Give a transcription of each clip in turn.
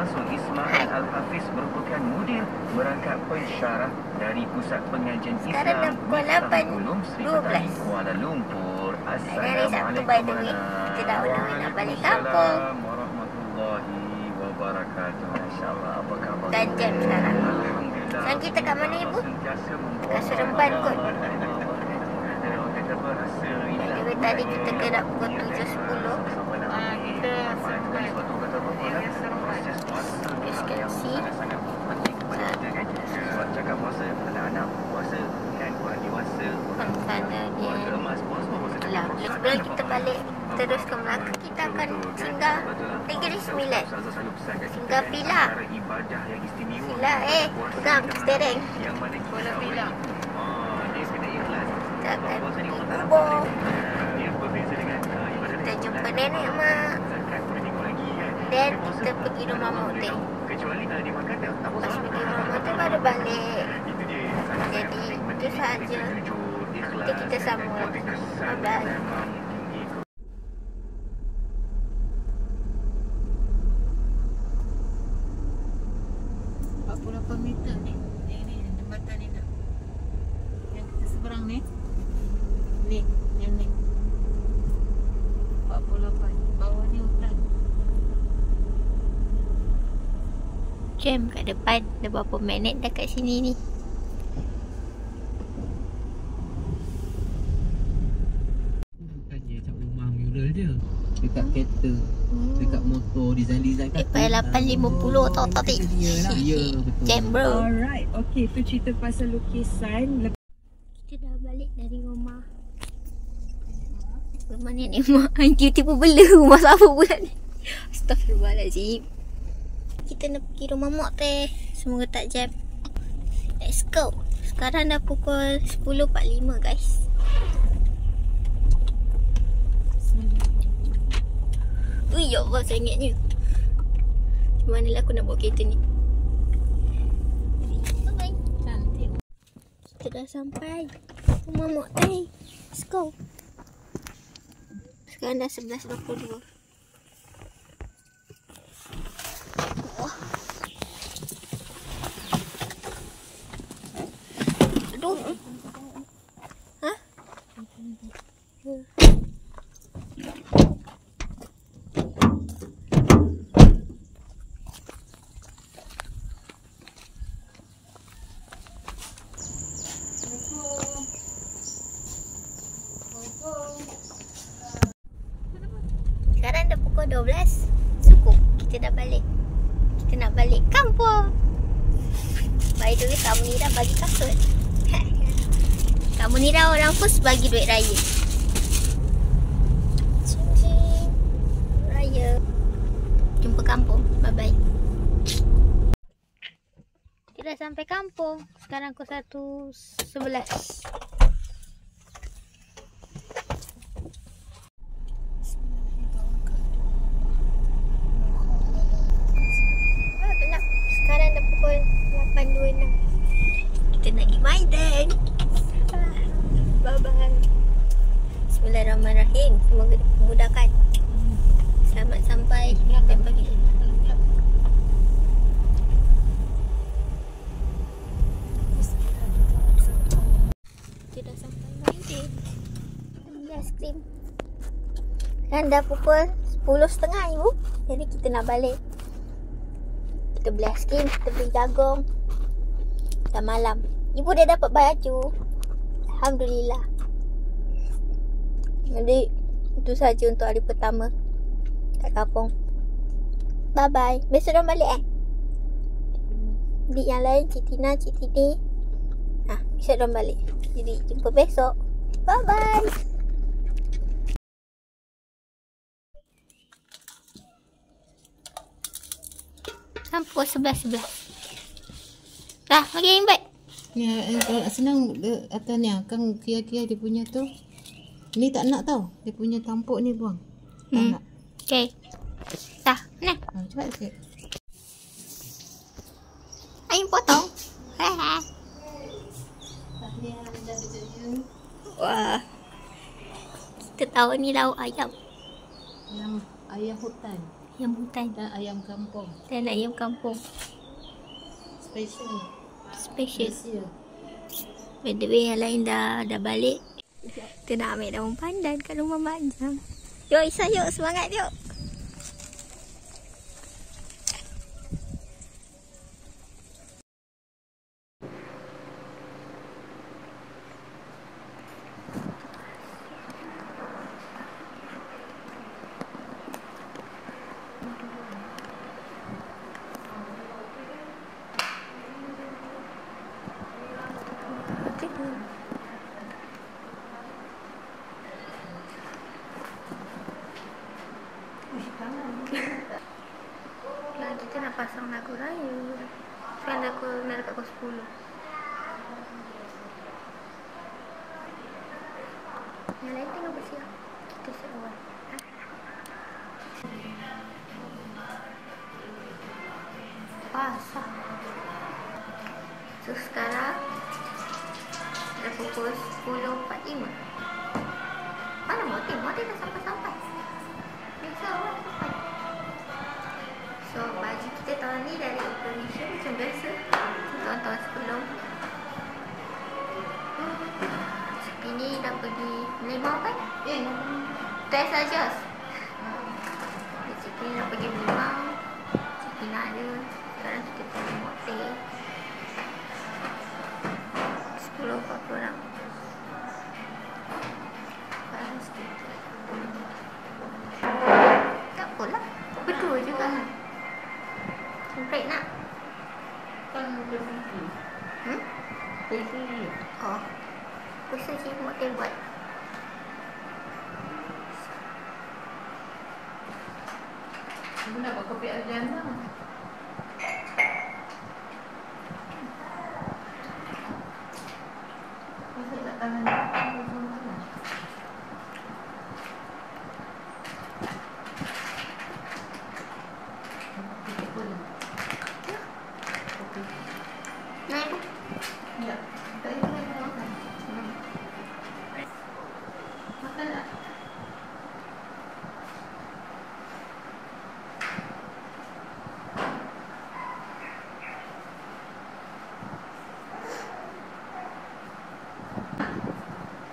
termasuk Ismail Al-Hafiz merupakan mudir merangkap pensyarah dari Pusat Pengajian Islam Miftahul Ulum Sri Petani Kuala Lumpur. Assalamualaikum nak balik kampung. Warahmatullahi wabarakatuh. Masya-Allah, apa khabar? Dan jam sekarang. Alhamdulillah. Sekarang kita kat mana ibu? Kat Seremban kot. Jadi tadi kita gerak pukul 7.10. Kita sampai SKC. Cakap puasa, anak-anak puasa kan, orang dewasa, orang keluarga emas puasa. Alah, sebelum kita balik terus ke Melaka, kita akan singgah Negeri Sembilan. Singgah Pilar. Pilar, pegang steering. Bola Pilar. Dia kena ikhlas. Kita akan pergi kubur. Kita jumpa nenek mak. Dan kita pergi rumah mak teh. Lepas pergi rumah mak teh baru balik. Jadi itu sahaja. Kita sambung lagi. Bye-bye. Meter ni. Yang ni jembatan ni nak. Yang kita seberang ni. Ni, yang ni. 48. Bawah ni hutan. Jam kat depan. Dah berapa minit dah kat sini ni. Bukannya macam rumah mural je. Dekat kereta, dekat motor, design-design kat Lepas 8.50 tau tadi. Ya, betul. Jam bro. Alright, okay. Tu cerita pasal lukisan. Kita dah balik dari rumah. Rumah nenek mak. Tiba-tiba bela rumah siapa pula ni. Astaghfirullahaladzim. Kita nak pergi rumah mak teh. Semoga tak jam. Let's go. Sekarang dah pukul 10.45 guys. Ui, ya Allah, sangatnya. Macam manalah aku nak bawa kereta ni. Bye-bye. Cantik. Kita dah sampai rumah mak teh. Let's go. Sekarang dah 11.22. Wah. Aduh. Hah? Sekarang dah pukul 12. Cukup. Kita dah balik. Kita nak balik kampung. By the way, Kak Munirah bagi kasut. Kak Munirah orang first bagi duit raya. Cincin raya. Jumpa kampung. Bye-bye. Kita dah sampai kampung. Sekarang pukul 1.11. Sekarang dah pukul 8.26. Kita nak pergi Maidan. Bye-bye. Bismillahirrahmanirrahim. Semoga dimudahkan. Selamat sampai. Dan pagi. Kita dah sampai Maidan. Kita beli aiskrim. Sekarang dah pukul 10.30 ibu. Jadi kita nak balik. Kita beli aiskrim, kita beli jagung. Dah malam. Ibu dah dapat baju. Alhamdulillah. Jadi itu saja untuk hari pertama kat kampung. Bye bye. Besok dah balik Adik yang lain, Cik Tina, Cik Tini. Besok dah balik. Jadi jumpa besok. Bye bye. Sampai 11. Dah, bagi invite. Ya, kalau senang atas ni kan kira-kira dia punya tu. Ni tak nak tau. Dia punya tampuk ni buang. Tak nak. Okay. Dah, nah. Cepat sikit. Ayam potong. Wah. Kita tahu ni lauk ayam. Ayam hutan. Ayam hutan. Dan ayam kampung. Dan ayam kampung. Special. Special. By the way, yang lain dah balik. Kita nak ambil daun pandan kat rumah Mak Anjang. Yuk Isa, yuk. Semangat yuk. Kita nak pasang lagu raya. Sekarang aku nak dekat pukul 10. Yang lain tengok bersiap. Kita siap awal. Basah. So sekarang dah pukul 10.45. Mana motif? Motif dah sampai-sampai. Biasa awal sampai. So baju kita tahun ni dari Indonesia macam biasa. Tahun-tahun sebelum. Ini dah pergi Limau kan? Test saja. Cik ni dah pergi Limau. Cik ni nak ada. Sekarang kita pergi motel. 10.40 orang. Panas sikit. Tak apalah. Berdua juga. Break nak? Kan bersih. Bersih. Oh. Pusat cik motel buat. Ibu nak buat kopi Arjana. Masa tak tangan. Naik tu? Ya. Tak payah makan. Makan tak?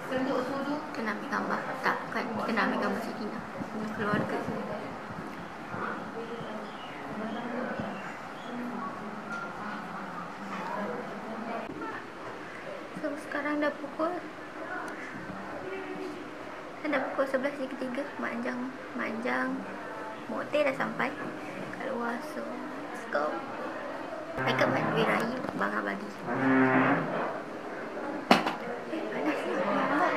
Tunduk sudu. Kita nak ambil gambar. Tak, kan? Kita nak ambil gambar Siti Nah. Keluarga. So sekarang dah pukul 11.03. Mak Anjang motel dah sampai kat luar. So let's go. Mereka buat duit raya Bang Abadi. Panas lah.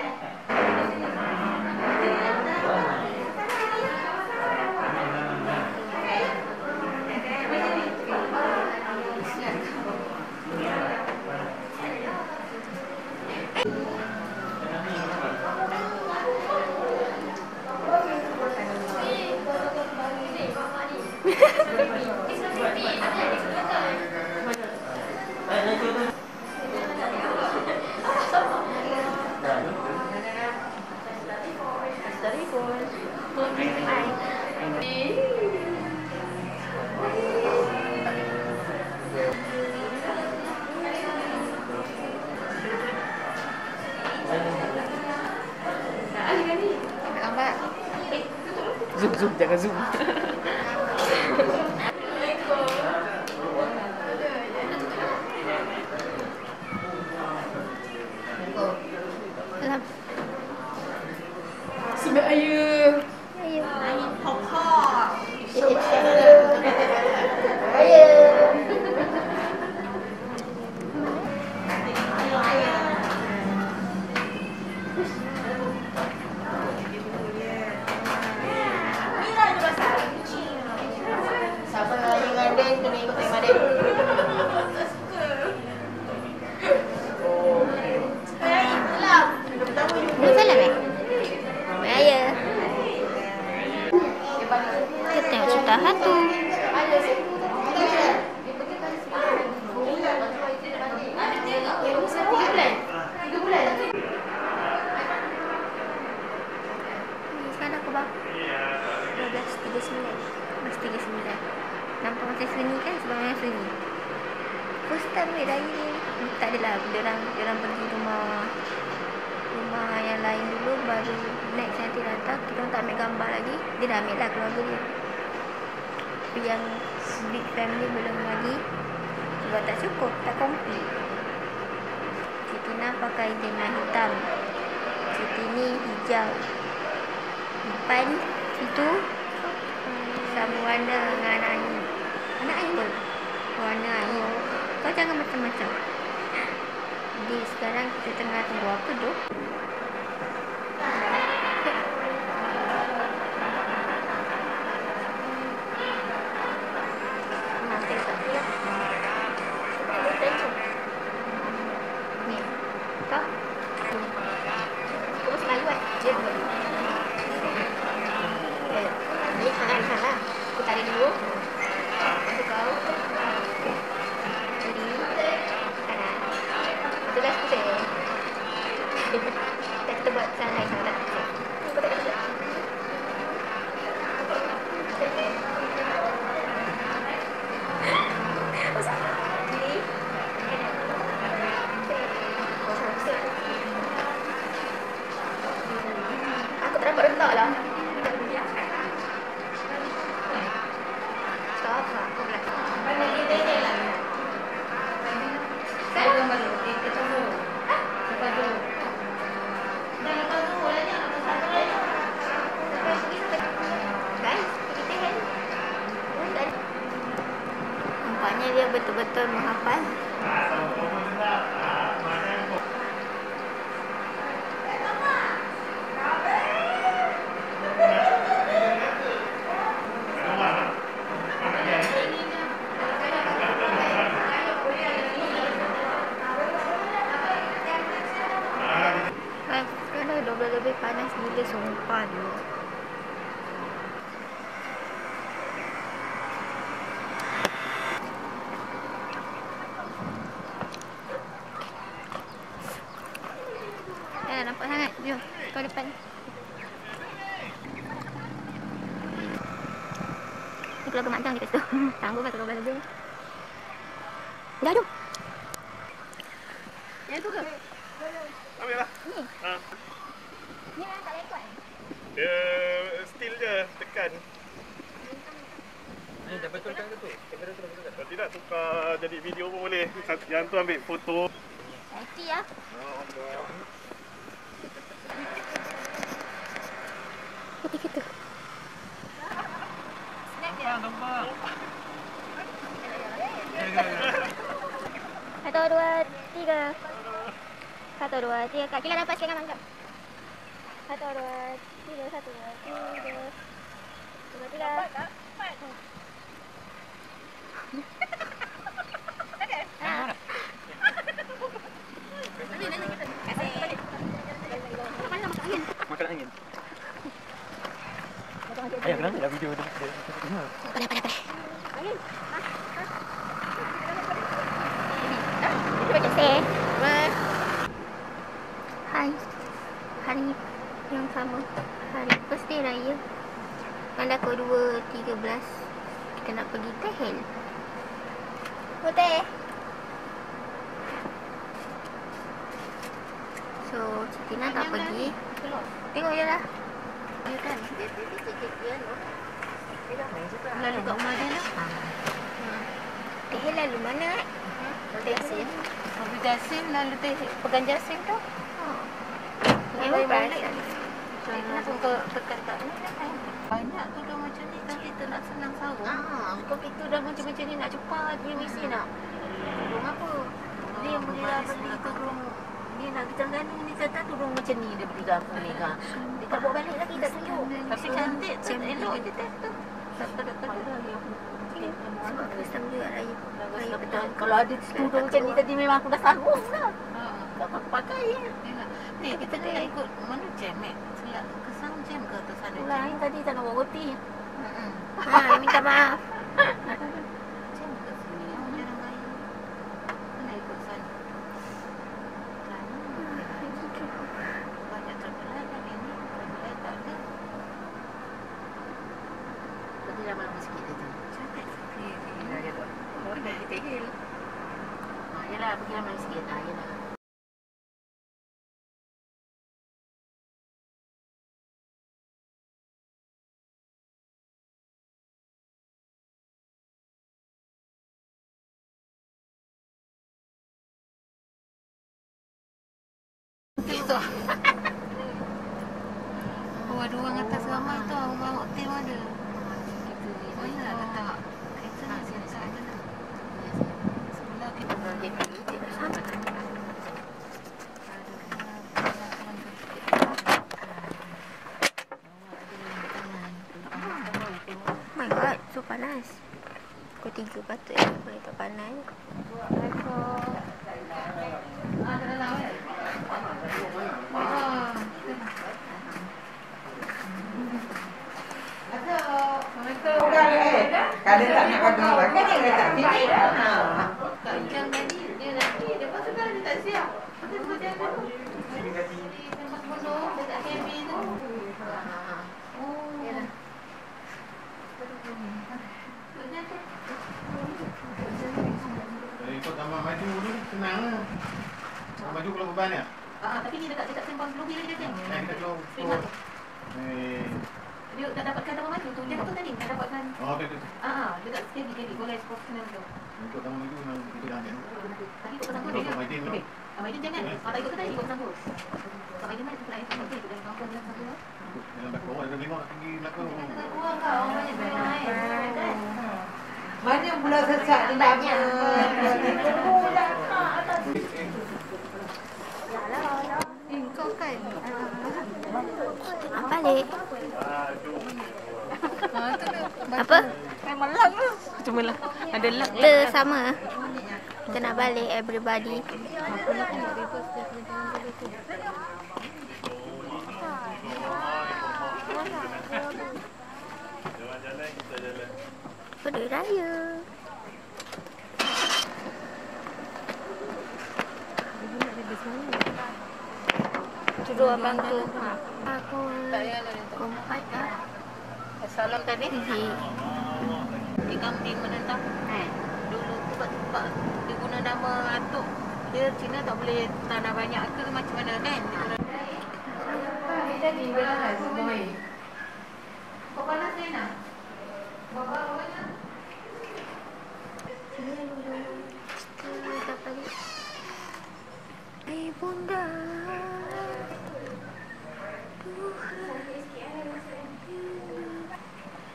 Zoom, jangan zoom. Sebab ayah. Ayah. Pop-pop. first time raya ni. Tak adalah, diorang pergi rumah yang lain dulu, baru next nanti datang. Kita orang tak ambil gambar lagi. Dia dah ambil lah keluarga dia. Tapi yang big family belum lagi. Sebab tak cukup, tak komplit. Cik Tina pakai jenah hitam, Cik Tini hijau. Depan situ sama warna dengan anak air. Anak air pun warna air. Kau jangan macam-macam. Jadi sekarang kita tengah tunggu apa tu? Kita buat sana lain sana. Aku tak dapat letak lah. Stop lah. Aku belah. Nampaknya dia betul-betul menghafal. Sekarang 12 lebih panas gila, sumpah tu. Nampak sangat. Jom, kau depan. Ni keluarga Mak Jang dekat situ. Tangguh kan keluarga lebih. Dah, jom. Yang tu ke? Ambil lah. Ni? Ni lah tak rekod. Dia still je, tekan. Ni dah betulkan ke tu? Kamera tu dah betulkan. Kalau tidak, tukar jadi video pun boleh. Yang tu ambil foto. Nanti lah. Putih kita. Nampak. Satu, dua, tiga. Satu, dua, tiga. Kak Kila dapat sikit kan? Satu, dua, tiga. Satu, dua, tiga. Dua, tiga. Makan angin. Ayah kenapa dah video tu? Boleh. Angin. Kita baca Hai. Hari yang sama. Hari first day raya. Tanggal kedua 13. Kita nak pergi Tehel. Putih. So, Cik Tina tak pergi. Tengok je lah. Ya kan? Dia lalu kat rumah dia lah. Tehel lalu mana? Tehel. Habis Jasim lalu pegang Jasim tu. Memang balik. Nak tunggu tekan kat ni kan. Banyak tu dah macam ni kan kita nak senang sahur. Kau kita dah macam-macam ni nak cepat dia mesti nak. Turun apa? Dia boleh lah beli turun. Dia nak kita gani ni kata turun macam ni dia beli apa ni kan. Dia tak bawa balik lagi tak tunjuk. Tapi cantik tu. Elok je teh tu. Sebab first time juga raya. Raya betul. Kalau ada tudung macam ni tadi memang aku dah sanggup lah. Kau pakai ya. Ni kita nak ikut mana jam Selak Kesang jam ke atau sana Itulah jam? yang tadi tak nak bawa roti. Minta maaf. Jam ke sini? Jarang raya. Nak ikut sana. Banyak terbelah kan ini. Terbelah tak ada. Tadi lama-lama sikit tadi. Cantik sikit. Dia tu. Oh, dah di Tehel. lah, pergi ramai sikit. Yalah. Oh, ada orang atas ramai tu, orang hotel ada. Oh, ya lah letak kereta ni siap-siap je lah. Sebelah kita tidak sampai. Oh my god, so panas. Pukul 3 patut ya, boleh tak panas. Kalau tak nak kagak makan dia letak sini. Tak jam tadi dia nanti lepas tu kan dia tak siap. Dia tu dia tu. Tempat penuh dekat KB tu. Oh, yalah. Ikut tambah maju ni senang lah. Maju kalau beban ya? Tapi ni dekat sembang Blueberry dia kan? Kita keluar. Dia tak dapatkan tambah maju tu. Dia tu tadi tak dapatkan. Oh, betul. Dekat KB boleh profesional tu. Ikut tambah maju memang kita dah ambil. Tadi ikut pesambut dia. Maiden jangan. Tak ikut ke tadi ikut pesambut. Tak Maiden nak ikut lain. Ikut dalam kampung dalam satu lah. Dalam belakang orang ada lima nak pergi belakang. Orang kau, orang banyak kan? Mana pula sesak dia nak Kau kan? Nak balik. Apa? Memang lang lah. Cuma lah. Ada lang. Kita sama. Kita nak balik everybody. Pada raya. Dulu abang tu. Aku kompat lah. Salam tadi. Di kampung mana tahu? Dulu tempat-tempat dia guna nama atuk. Dia Cina tak boleh tanah banyak ke macam mana kan? Jadi belah semua. Kau panas ni nak? Bawa mana? Sini dulu. Kita balik. Hai bunda.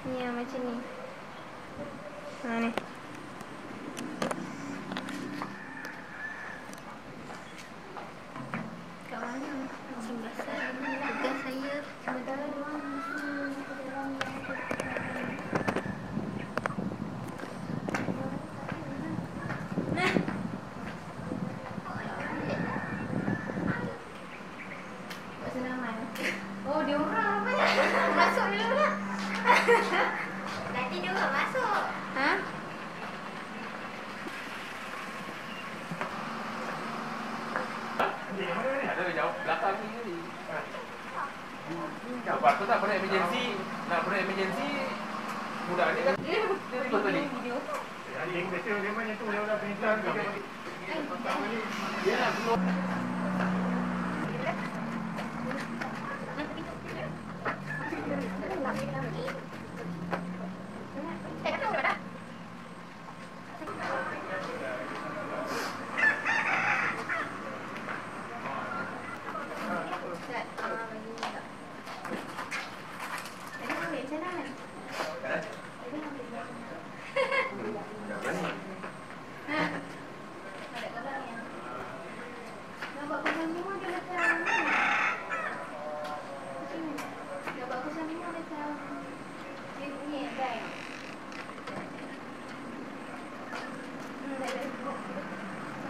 Ni yang macam ni. Ni. Kat mana? Macam biasa. Tugas saya sementara doang. Oh, dia orang apa? Masuk dulu lah. Nanti dia orang masuk. Ha? Ada jauh belakang ni. Lepas tu nak pernah emergency. Budak ni kan dia betul ni. Yang betul dia mana tu dia dah perintah ke. Dia nak keluar.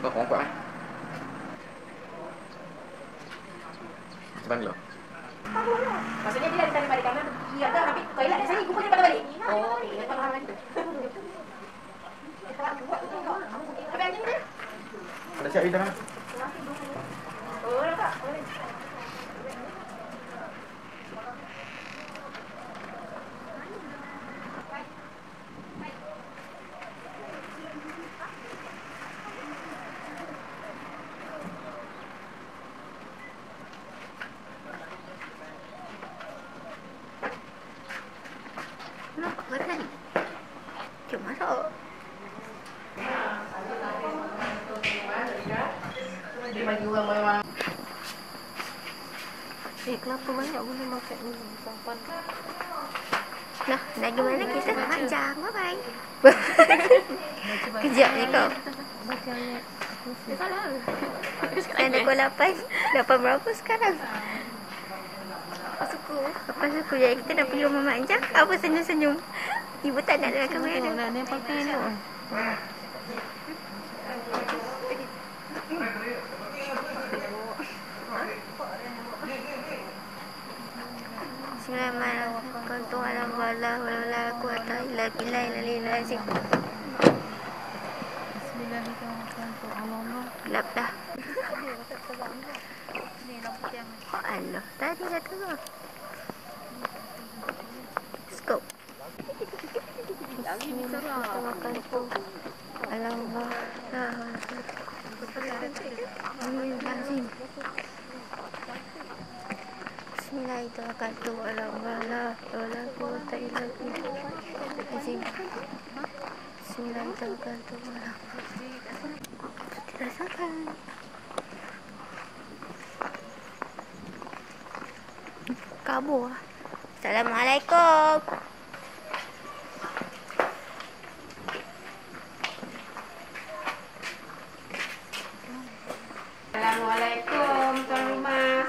Kau kuat eh? Macam mana? Maksudnya dia dah ditanya balik kamera pergi agak ambil toilet dari sini gua pergi balik. Oh, dia faham lagi tu. Apa anjing dia? Ada siap di dalam. Oh, tak. Boleh. Kelapa banyak boleh makan ni. Sampan. Nah, dah gimana kita panjang. Bye-bye. Kejap je kau. Sekarang dah pukul 8. 8 berapa sekarang? Lepas suku je kita dah pergi rumah Mak Anjang. Apa senyum-senyum? Ibu tak nak dalam kamera. Nak ni pakai ni. Bismillahirrahmanirrahim. Gelap dah. Oh Allah, tadi dah tengok. Skop. Bismillahirrahmanirrahim. Allah. Bismillahirrahmanirrahim. Bismillahirrahmanirrahim. Allah. La quwwata illa billah. Bismillahirrahmanirrahim. Kita sampai. Kabur. Assalamualaikum. Assalamualaikum tuan rumah.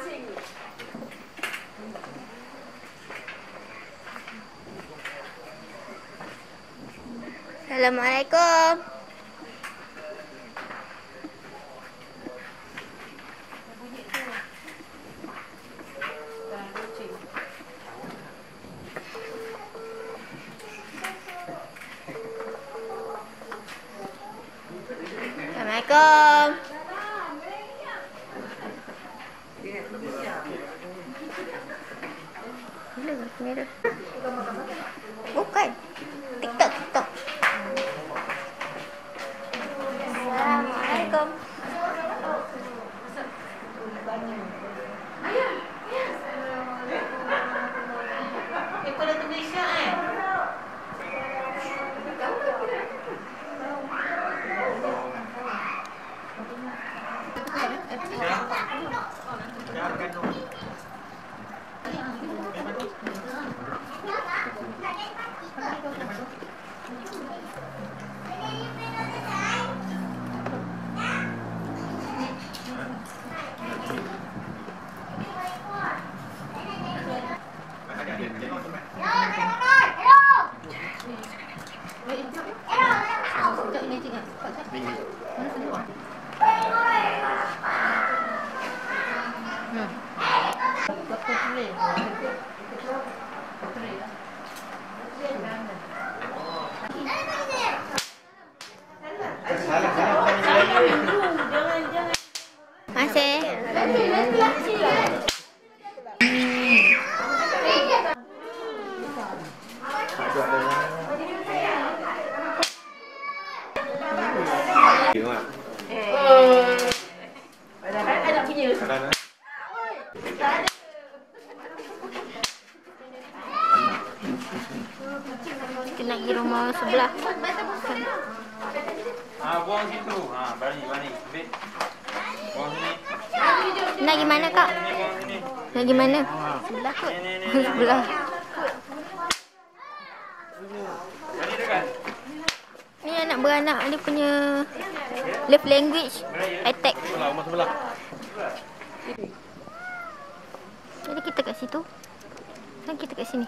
Assalamualaikum. Assalamualaikum. Bila kamera? Bukan. TikTok. Assalamualaikum. Kau dah tunggu Isyak Masih. Kita nak pergi rumah sebelah. Buang situ. Balik. Ambil. Buang sini. Nak pergi mana kak? Buang sini. Nak pergi mana? Sebelah kot. Sebelah. Balik dekat. Ni anak beranak dia punya love language attack. Rumah sebelah. Jadi kita kat situ. Dan kita kat sini.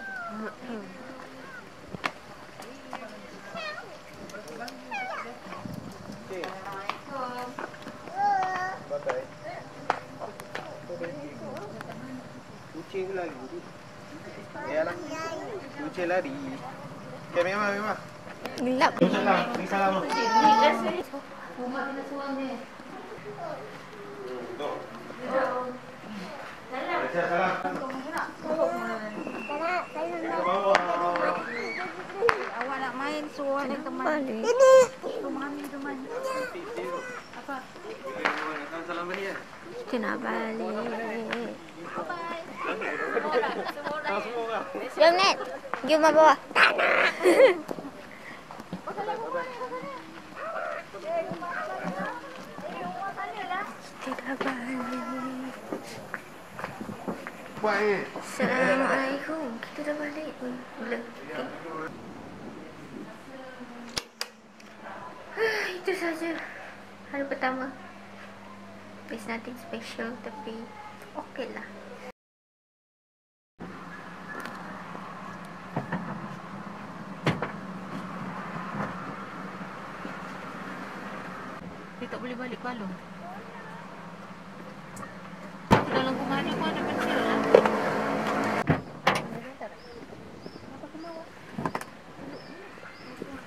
Kucing lari. Yalah. Kucing lari. Okay, memang. Gelap. Salam. Rumah kena suang ni. Salam. Awak nak main suruh ada teman. Ini. Teman. Apa? Salam balik. Kita nak balik. Jom Net. Pergi rumah bawah. Tak nak. Kita dah Assalamualaikum. Kita dah balik. Bila? Itu saja hari pertama. It's nothing special, tapi okey lah. Dia tak boleh balik Palung. Dalam rumah ni pun ada benda lah.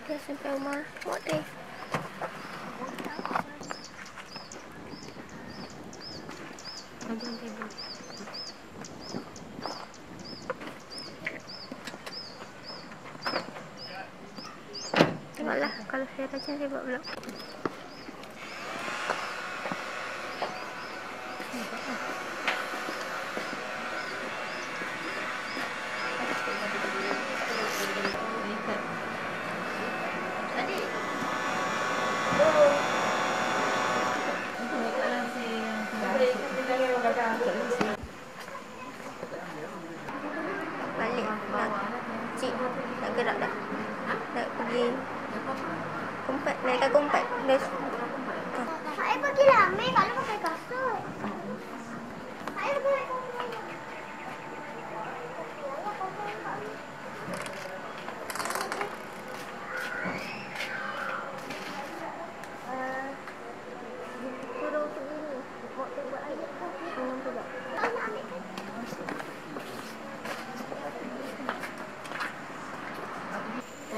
Dah sampai rumah. Tengok deh. Jangan tidur. Tengoklah kalau saya rajin saya buat vlog. Balik nak cik nak gerak dah. Nak pergi kompat, naikkan kompat. Saya pergi ramai kalau pakai kasut. Saya pergi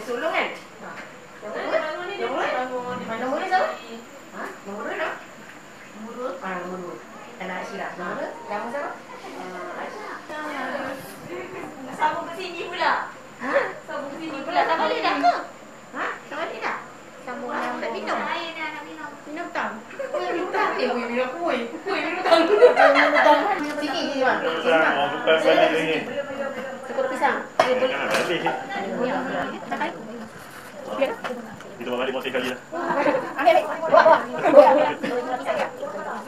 Sulung kan? Nombor dia tahu? Ha? Nombor dia tak? Nombor 2. Nombor 2. Anak Syirah. Nombor 2. Nama siapa? Aisyah. Sambung ke sini pula. Ha? Sambung ke sini pula. Tak balik dah ke? Ha? Tak balik dah? Sambung nak minum. Air dah nak minum. Minum tang. Minum tang. Minum kuih. Kuih minum tang. Minum tang. Sini je bang. Bukan balik lagi. Cukup pisang. Jangan balik. Tak kali. Biar dah. Kita buat balik motif kali lah. Ambil. Buat.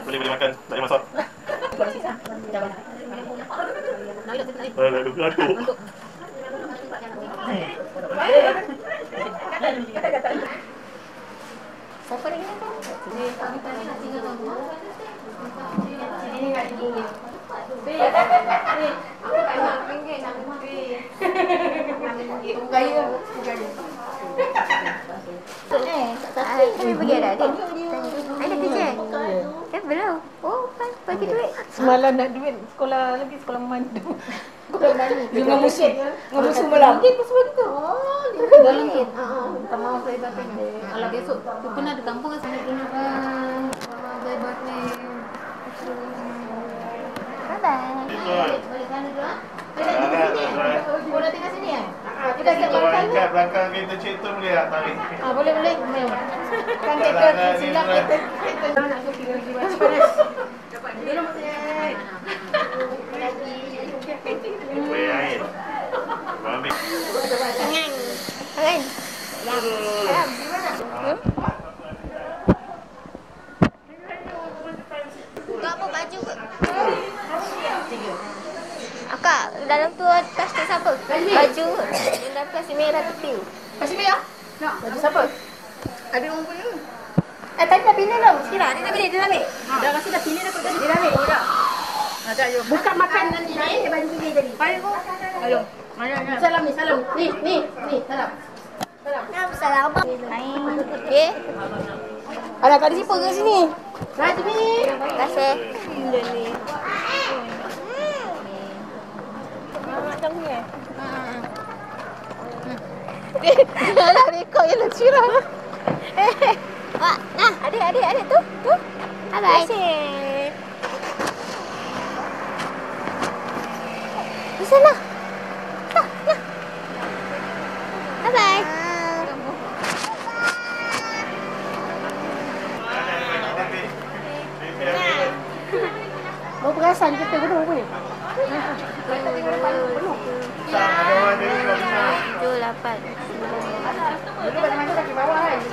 Boleh makan. Tak payah masak. Ngantuk. Siapa lagi nak? Pagi-pagi nak tinggal rumah. Sini kat sini. Saya pergi ada adik. Ada kerja? Belum. Oh, bagi duit. Semalam nak duit sekolah lagi, sekolah memandu. Sekolah mana? Dengan musim. Dengan musim malam. Dia pun sebab itu. Dalam tu. Minta maaf saya batin. Kalau besok tu pernah di kampung kan sana kena saya buat ni. Bye-bye. Balik sana dulu. Oh, nak tinggal sini Kita ikat belakang kereta cik tu boleh tak tarik? Boleh. Kan kereta silap kereta. Nak kopi lagi macam panas. Belum saya. Boleh air. Ambil. Tangan. Tangan. Salam. Kau apa baju ke? Akak, dalam tu plastik siapa? Baju ke? Dalam plastik merah tepi. Masih bayar? Nak. Baju siapa? Ada orang punya. Tadi dah pilih dah. Kira dia dah ambil. Dah rasa dah pilih dah kot tadi. Dia dah ambil. Oh dah. Ada yo. Bukan makan nanti lain dia baju pilih tadi. Ayo. Ayo. Salam ni, salam. Ni, salam. Salam. Okey. Ada kat siapa ke sini? Rajmi. Terima kasih. Macam ni eh. Dah rekod yang nak curang. Wah, nah, adik tu. Bye-bye. Di sana. Nah. Bye-bye. Mau perasan kita penuh pun ni. 7, 8, 9. Dulu pada mana kaki bawah kan.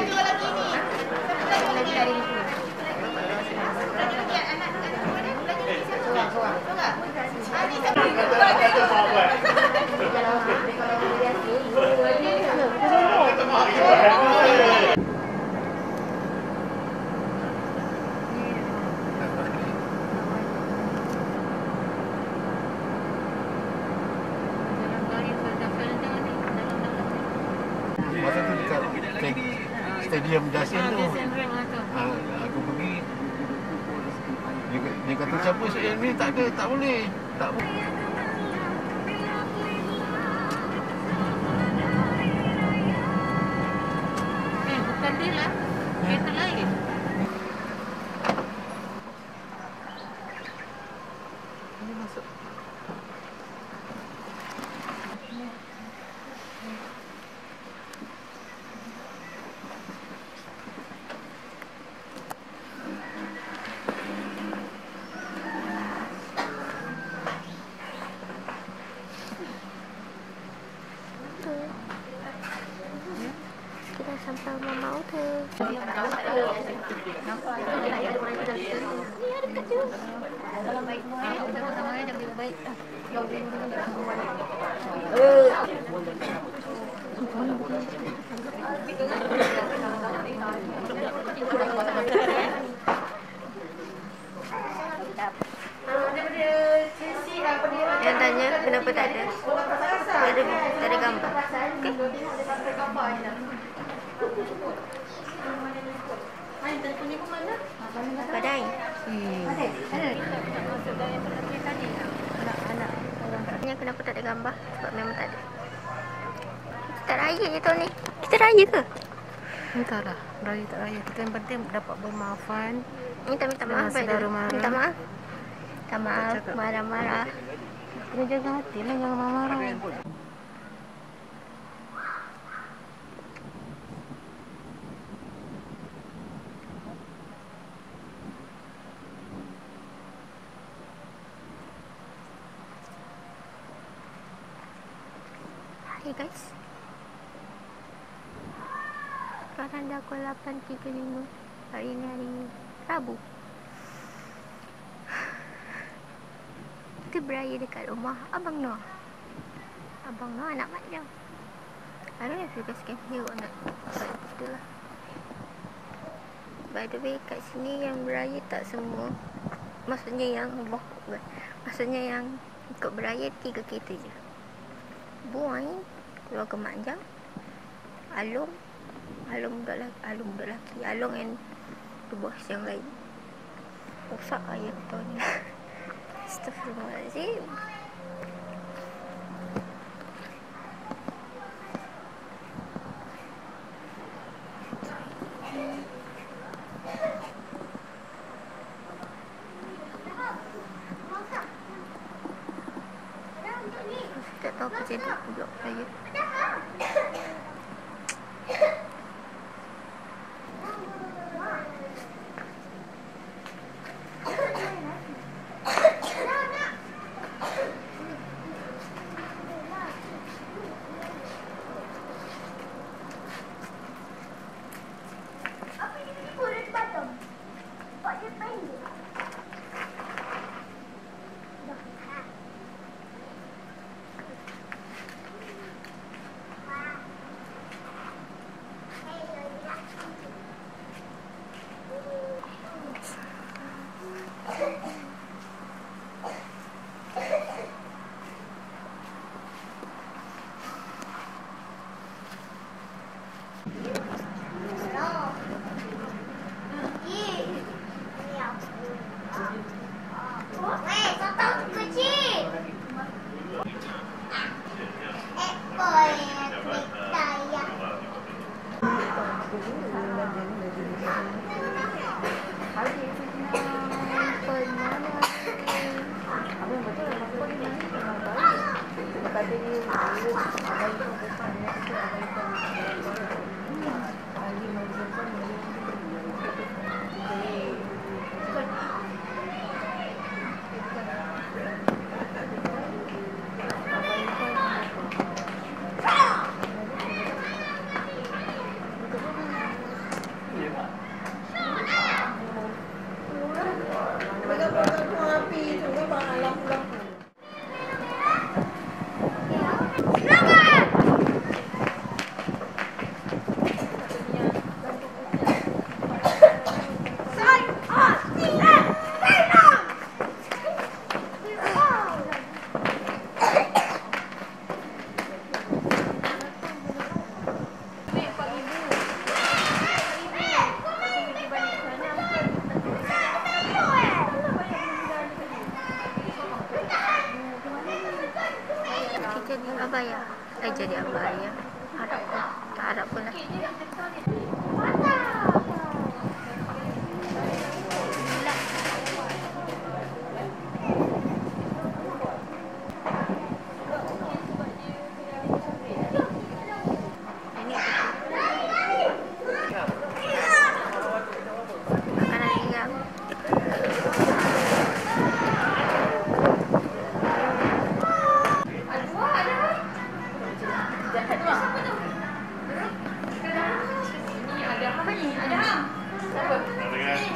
Jual lagi ni. Lagi hari ni. stadium Jasin tu. Jasin Ring lah tu. Aku pergi. Dia kata siapa ni tak ada, tak boleh. Tak boleh. Bukan dia lah. Kereta lain. Ini masuk. Kita sampai rumah mau tu. Ni ada dekat tu. Kalau baik semua, sama-sama jangan baik. Yang tanya kenapa tak ada? Tak ada gambar. Okey. Badai. Anak-anak kenapa tak ada gambar? Sebab memang tak ada. Kita tak raya je tahun ni. Kita raya ke? Entahlah, raya tak raya. Kita yang penting dapat bermaafan. Minta maaf. Saudara mara. Minta maaf. Minta maaf. Marah-marah. Kena jaga hati lah, jangan marah-marah. Hai guys. Sekarang dah pukul 8.35. Hari ni hari Rabu. Kita beraya dekat rumah Abang Noah. Abang Noah anak mak dia. I don't know if you guys can hear or not. But itulah. By the way, kat sini yang beraya tak semua. Maksudnya yang ikut beraya 3 kereta je. Buai, keluarga Mak Jang, Along budak lelaki, Along and the boss yang lain. Rosak ayam tahun ni. Astaghfirullahaladzim. Tak tahu apa jadi blok saya.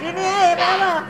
Sini, bawah.